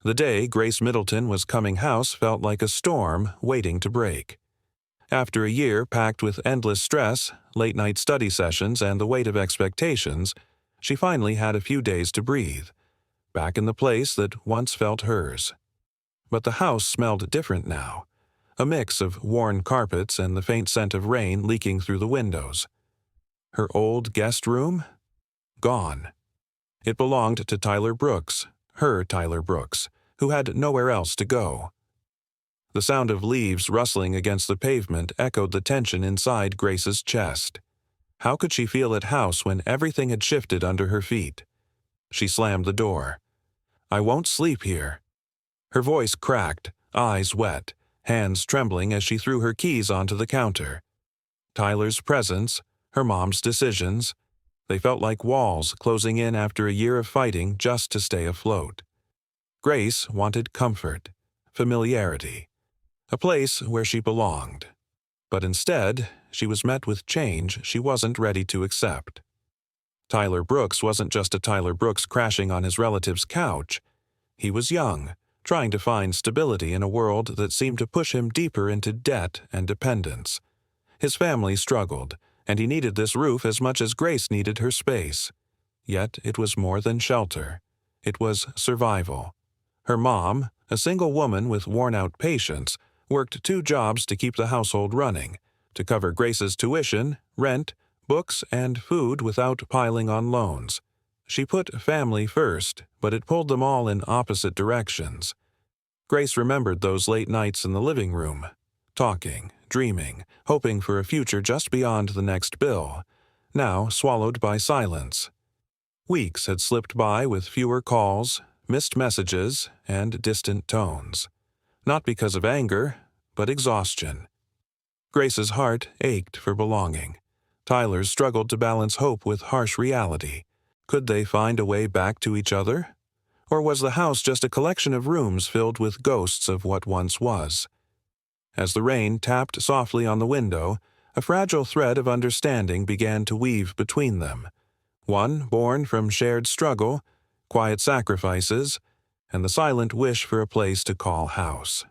The day Grace Middleton was coming house felt like a storm waiting to break. After a year packed with endless stress, late-night study sessions, and the weight of expectations, she finally had a few days to breathe, back in the place that once felt hers. But the house smelled different now, a mix of worn carpets and the faint scent of rain leaking through the windows. Her old guest room? Gone. It belonged to Tyler Brooks, her Tyler Brooks, who had nowhere else to go. The sound of leaves rustling against the pavement echoed the tension inside Grace's chest. How could she feel at house when everything had shifted under her feet? She slammed the door. "I won't sleep here." Her voice cracked, eyes wet, hands trembling as she threw her keys onto the counter. Tyler's presence, her mom's decisions, they felt like walls closing in after a year of fighting just to stay afloat. Grace wanted comfort, familiarity, a place where she belonged. But instead, she was met with change she wasn't ready to accept. Tyler Brooks wasn't just a Tyler Brooks crashing on his relative's couch. He was young, trying to find stability in a world that seemed to push him deeper into debt and dependence. His family struggled, and he needed this roof as much as Grace needed her space. Yet it was more than shelter. It was survival. Her mom, a single woman with worn-out patience, worked 2 jobs to keep the household running, to cover Grace's tuition, rent, books, and food without piling on loans. She put family first, but it pulled them all in opposite directions. Grace remembered those late nights in the living room, talking, dreaming, hoping for a future just beyond the next bill, now swallowed by silence. Weeks had slipped by with fewer calls, missed messages, and distant tones. Not because of anger, but exhaustion. Grace's heart ached for belonging. Tyler's struggled to balance hope with harsh reality. Could they find a way back to each other? Or was the house just a collection of rooms filled with ghosts of what once was? As the rain tapped softly on the window, a fragile thread of understanding began to weave between them, one born from shared struggle, quiet sacrifices, and the silent wish for a place to call house.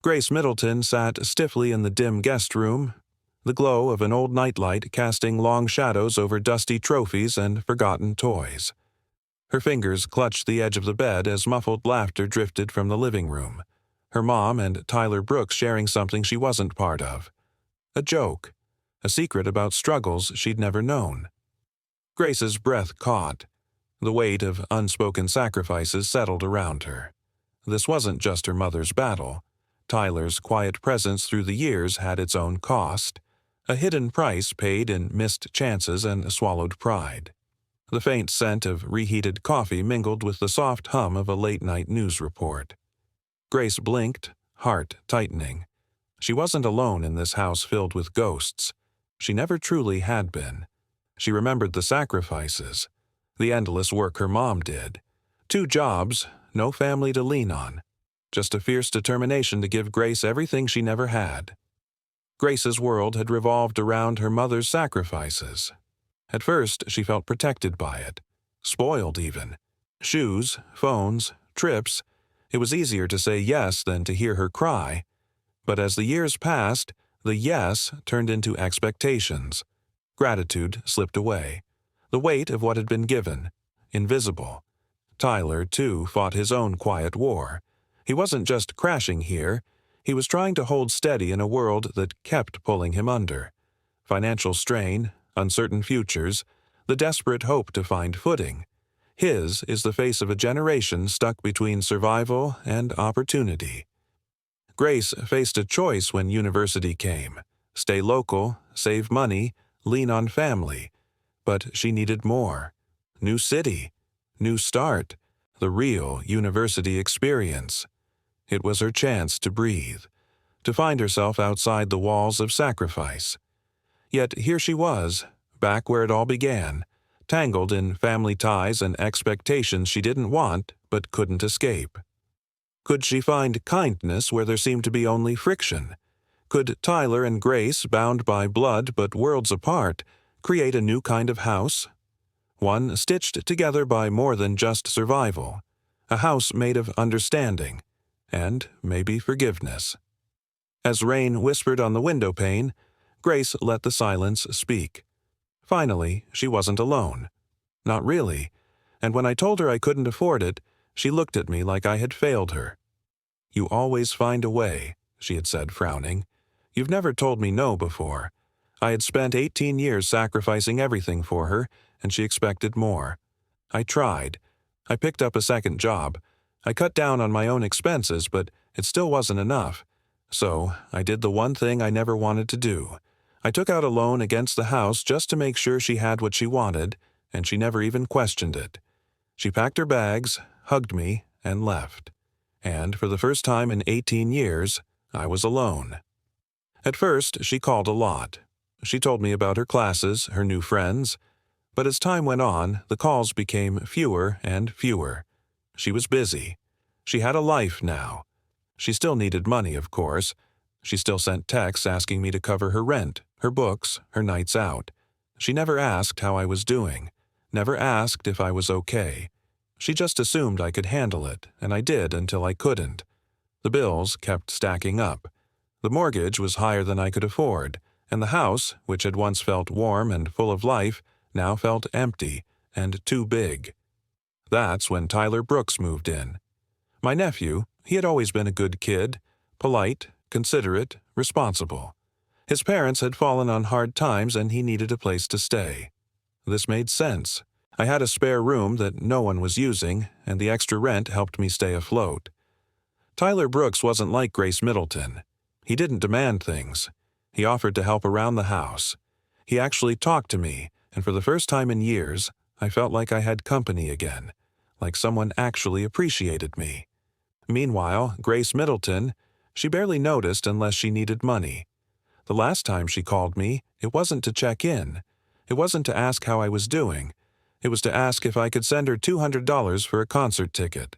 Grace Middleton sat stiffly in the dim guest room, the glow of an old nightlight casting long shadows over dusty trophies and forgotten toys. Her fingers clutched the edge of the bed as muffled laughter drifted from the living room, her mom and Tyler Brooks sharing something she wasn't part of. A joke, a secret about struggles she'd never known. Grace's breath caught. The weight of unspoken sacrifices settled around her. This wasn't just her mother's battle. Tyler's quiet presence through the years had its own cost, a hidden price paid in missed chances and swallowed pride. The faint scent of reheated coffee mingled with the soft hum of a late-night news report. Grace blinked, heart tightening. She wasn't alone in this house filled with ghosts. She never truly had been. She remembered the sacrifices, the endless work her mom did. 2 jobs, no family to lean on. Just a fierce determination to give Grace everything she never had. Grace's world had revolved around her mother's sacrifices. At first, she felt protected by it, spoiled even. Shoes, phones, trips. It was easier to say yes than to hear her cry. But as the years passed, the yes turned into expectations. Gratitude slipped away. The weight of what had been given, invisible. Tyler, too, fought his own quiet war. He wasn't just crashing here. He was trying to hold steady in a world that kept pulling him under. Financial strain, uncertain futures, the desperate hope to find footing. His is the face of a generation stuck between survival and opportunity. Grace faced a choice when university came. Stay local, save money, lean on family. But she needed more. New city, new start, the real university experience. It was her chance to breathe, to find herself outside the walls of sacrifice. Yet here she was, back where it all began, tangled in family ties and expectations she didn't want but couldn't escape. Could she find kindness where there seemed to be only friction? Could Tyler and Grace, bound by blood but worlds apart, create a new kind of house? One stitched together by more than just survival. A house made of understanding and maybe forgiveness. As rain whispered on the window pane, Grace let the silence speak. Finally, she wasn't alone. Not really. And when I told her I couldn't afford it, she looked at me like I had failed her. "You always find a way," she had said, frowning. "You've never told me no before." I had spent 18 years sacrificing everything for her, and she expected more. I tried. I picked up a second job. I cut down on my own expenses, but it still wasn't enough. So I did the one thing I never wanted to do. I took out a loan against the house just to make sure she had what she wanted, and she never even questioned it. She packed her bags, hugged me, and left. And for the first time in 18 years, I was alone. At first, she called a lot. She told me about her classes, her new friends. But as time went on, the calls became fewer and fewer. She was busy. She had a life now. She still needed money, of course. She still sent texts asking me to cover her rent, her books, her nights out. She never asked how I was doing, never asked if I was okay. She just assumed I could handle it, and I did until I couldn't. The bills kept stacking up. The mortgage was higher than I could afford, and the house, which had once felt warm and full of life, now felt empty and too big. That's when Tyler Brooks moved in. My nephew, he had always been a good kid, polite, considerate, responsible. His parents had fallen on hard times and he needed a place to stay. This made sense. I had a spare room that no one was using, and the extra rent helped me stay afloat. Tyler Brooks wasn't like Grace Middleton. He didn't demand things. He offered to help around the house. He actually talked to me, and for the first time in years, I felt like I had company again, like someone actually appreciated me. Meanwhile, Grace Middleton, she barely noticed unless she needed money. The last time she called me, it wasn't to check in. It wasn't to ask how I was doing. It was to ask if I could send her $200 for a concert ticket.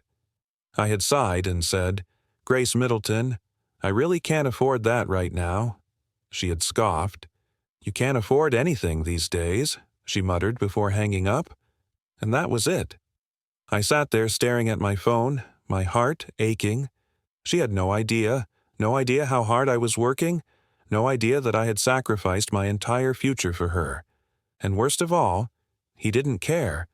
I had sighed and said, "Grace Middleton, I really can't afford that right now." She had scoffed. "You can't afford anything these days," she muttered before hanging up. And that was it. I sat there staring at my phone, my heart aching. She had no idea how hard I was working, no idea that I had sacrificed my entire future for her. And worst of all, he didn't care.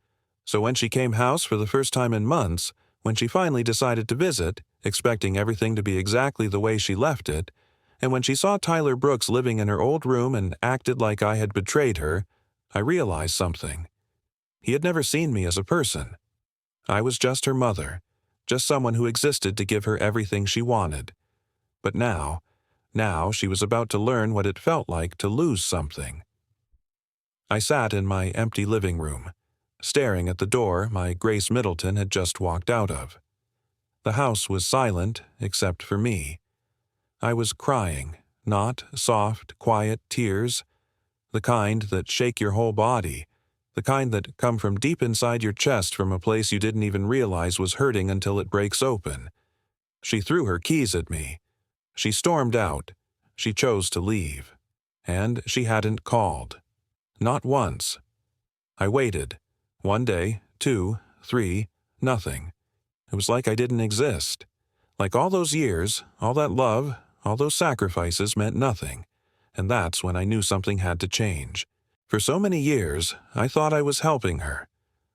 So when she came house for the first time in months, when she finally decided to visit, expecting everything to be exactly the way she left it, and when she saw Tyler Brooks living in her old room and acted like I had betrayed her, I realized something. He had never seen me as a person. I was just her mother, just someone who existed to give her everything she wanted. But now she was about to learn what it felt like to lose something. I sat in my empty living room, staring at the door my Grace Middleton had just walked out of. The house was silent except for me. I was crying, not soft, quiet tears, the kind that shake your whole body, the kind that come from deep inside your chest from a place you didn't even realize was hurting until it breaks open. She threw her keys at me. She stormed out. She chose to leave. And she hadn't called. Not once. I waited. 1 day, 2, 3, nothing. It was like I didn't exist. Like all those years, all that love, all those sacrifices meant nothing. And that's when I knew something had to change. For so many years, I thought I was helping her.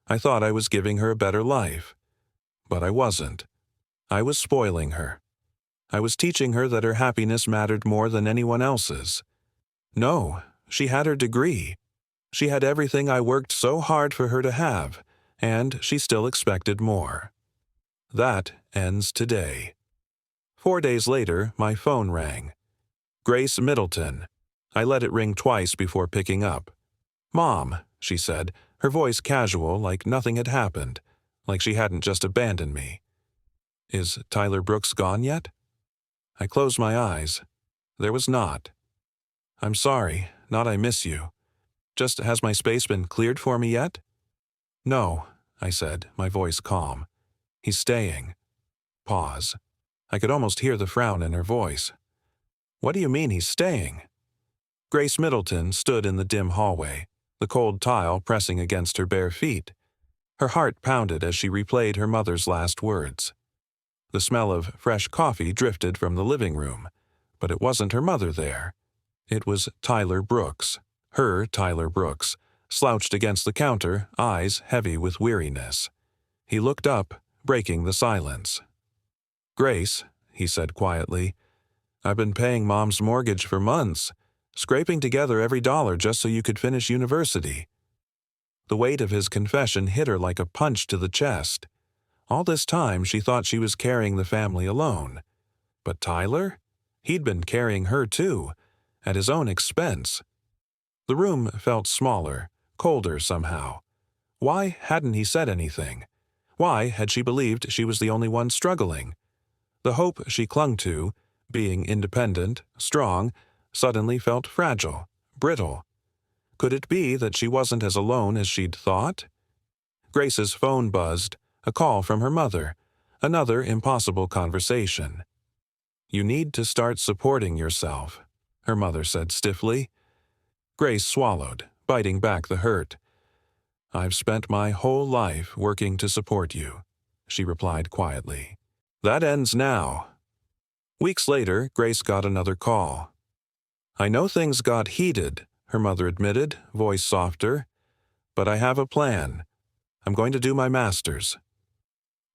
I thought I was giving her a better life. But I wasn't. I was spoiling her. I was teaching her that her happiness mattered more than anyone else's. No, she had her degree. She had everything I worked so hard for her to have, and she still expected more. That ends today. 4 days later, my phone rang. Grace Middleton. I let it ring twice before picking up. "Mom," she said, her voice casual, like nothing had happened, like she hadn't just abandoned me. "Is Tyler Brooks gone yet?" I closed my eyes. There was not. "I'm sorry, not I miss you. Just has my space been cleared for me yet?" "No," I said, my voice calm. "He's staying." Pause. I could almost hear the frown in her voice. "What do you mean he's staying?" Grace Middleton stood in the dim hallway, the cold tile pressing against her bare feet. Her heart pounded as she replayed her mother's last words. The smell of fresh coffee drifted from the living room, but it wasn't her mother there. It was Tyler Brooks, her Tyler Brooks, slouched against the counter, eyes heavy with weariness. He looked up, breaking the silence. "Grace," he said quietly, "I've been paying Mom's mortgage for months, scraping together every dollar just so you could finish university." The weight of his confession hit her like a punch to the chest. All this time she thought she was carrying the family alone. But Tyler? He'd been carrying her too, at his own expense. The room felt smaller, colder somehow. Why hadn't he said anything? Why had she believed she was the only one struggling? The hope she clung to, being independent, strong, suddenly felt fragile, brittle. Could it be that she wasn't as alone as she'd thought? Grace's phone buzzed, a call from her mother, another impossible conversation. "You need to start supporting yourself," her mother said stiffly. Grace swallowed, biting back the hurt. "I've spent my whole life working to support you," she replied quietly. "That ends now." Weeks later, Grace got another call. "I know things got heated," her mother admitted, voice softer, "but I have a plan. I'm going to do my master's."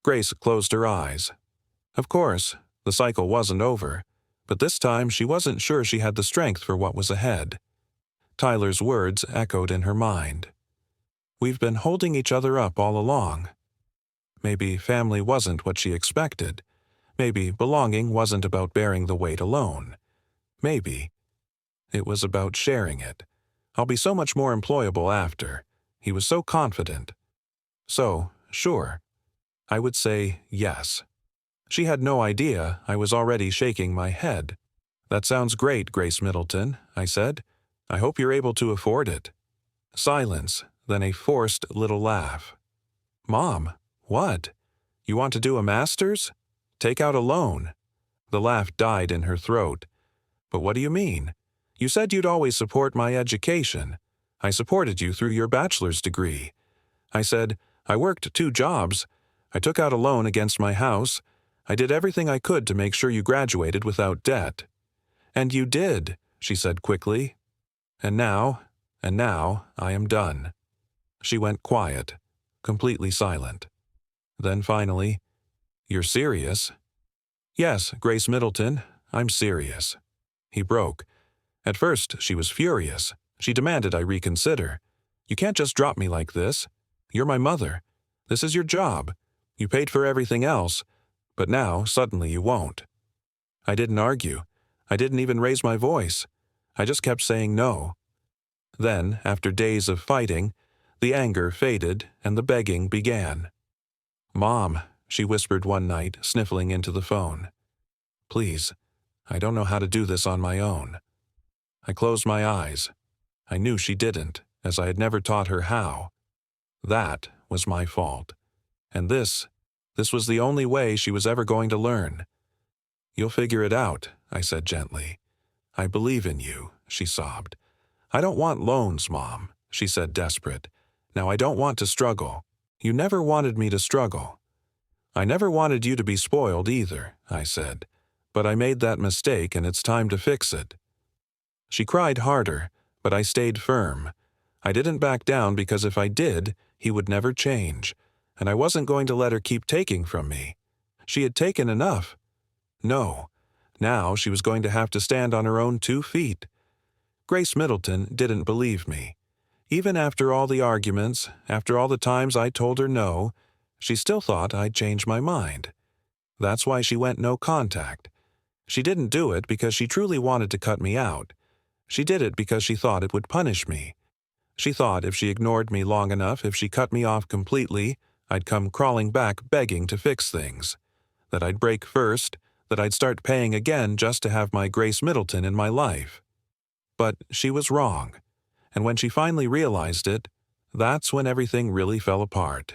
Grace closed her eyes. Of course, the cycle wasn't over, but this time she wasn't sure she had the strength for what was ahead. Tyler's words echoed in her mind. "We've been holding each other up all along." Maybe family wasn't what she expected. Maybe belonging wasn't about bearing the weight alone. Maybe it was about sharing it. "I'll be so much more employable after." He was so confident. So, sure. I would say yes. She had no idea I was already shaking my head. "That sounds great, Grace Middleton," I said. "I hope you're able to afford it." Silence, then a forced little laugh. "Mom, what? You want to do a master's? Take out a loan." The laugh died in her throat. "But what do you mean? You said you'd always support my education. I supported you through your bachelor's degree." I said, "I worked 2 jobs. I took out a loan against my house. I did everything I could to make sure you graduated without debt." "And you did," she said quickly. And now I am done." She went quiet, completely silent. Then finally, "You're serious?" "Yes, Grace Middleton, I'm serious." He broke. At first, she was furious. She demanded I reconsider. "You can't just drop me like this. You're my mother. This is your job. You paid for everything else, but now suddenly you won't." I didn't argue. I didn't even raise my voice. I just kept saying no. Then, after days of fighting, the anger faded and the begging began. "Mom," she whispered one night, sniffling into the phone. "Please, I don't know how to do this on my own." I closed my eyes. I knew she didn't, as I had never taught her how. That was my fault. And this was the only way she was ever going to learn. "You'll figure it out," I said gently. "I believe in you," she sobbed. "I don't want loans, Mom," she said desperate. "Now I don't want to struggle. You never wanted me to struggle." "I never wanted you to be spoiled either," I said. "But I made that mistake and it's time to fix it." She cried harder, but I stayed firm. I didn't back down because if I did, he would never change, and I wasn't going to let her keep taking from me. She had taken enough. No. Now she was going to have to stand on her own 2 feet. Grace Middleton didn't believe me. Even after all the arguments, after all the times I told her no, she still thought I'd change my mind. That's why she went no contact. She didn't do it because she truly wanted to cut me out. She did it because she thought it would punish me. She thought if she ignored me long enough, if she cut me off completely, I'd come crawling back begging to fix things. That I'd break first, that I'd start paying again just to have my Grace Middleton in my life. But she was wrong. And when she finally realized it, that's when everything really fell apart.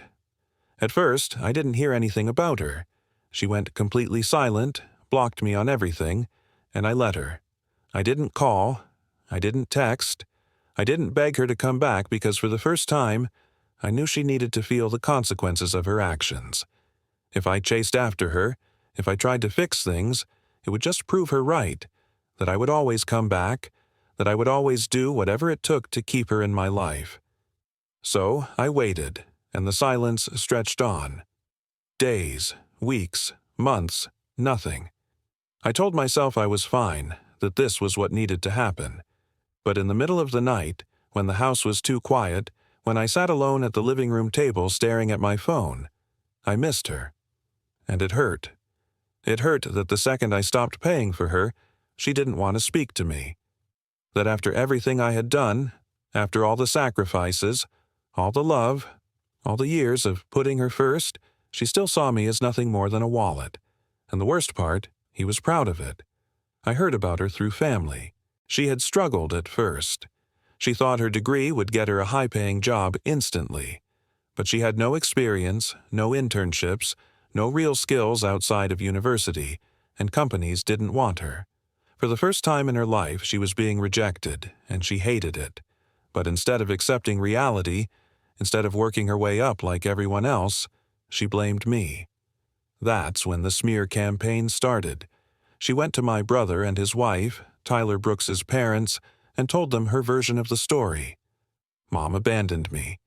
At first, I didn't hear anything about her. She went completely silent, blocked me on everything, and I let her. I didn't call. I didn't text. I didn't beg her to come back because for the first time, I knew she needed to feel the consequences of her actions. If I chased after her, if I tried to fix things, it would just prove her right, that I would always come back, that I would always do whatever it took to keep her in my life. So I waited, and the silence stretched on. Days, weeks, months, nothing. I told myself I was fine, that this was what needed to happen. But in the middle of the night, when the house was too quiet, when I sat alone at the living room table staring at my phone, I missed her. And it hurt. It hurt that the second I stopped paying for her, she didn't want to speak to me. That after everything I had done, after all the sacrifices, all the love, all the years of putting her first, she still saw me as nothing more than a wallet. And the worst part, he was proud of it. I heard about her through family. She had struggled at first. She thought her degree would get her a high-paying job instantly. But she had no experience, no internships, no real skills outside of university, and companies didn't want her. For the first time in her life, she was being rejected, and she hated it. But instead of accepting reality, instead of working her way up like everyone else, she blamed me. That's when the smear campaign started. She went to my brother and his wife, Tyler Brooks's parents, and told them her version of the story. Mom abandoned me.